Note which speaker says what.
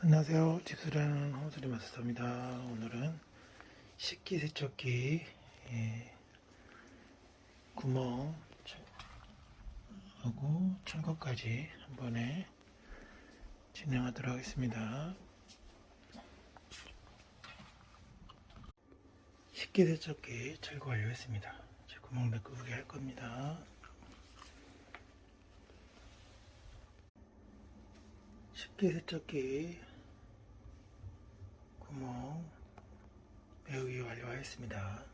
Speaker 1: 안녕하세요. 집수리하는 홍수리 마스터입니다. 오늘은 식기세척기 구멍하고 철거까지 한 번에 진행하도록 하겠습니다. 식기세척기 철거 완료했습니다. 이제 구멍 메꾸기 할 겁니다. 식기세척기 구멍 메우기 완료하였습니다.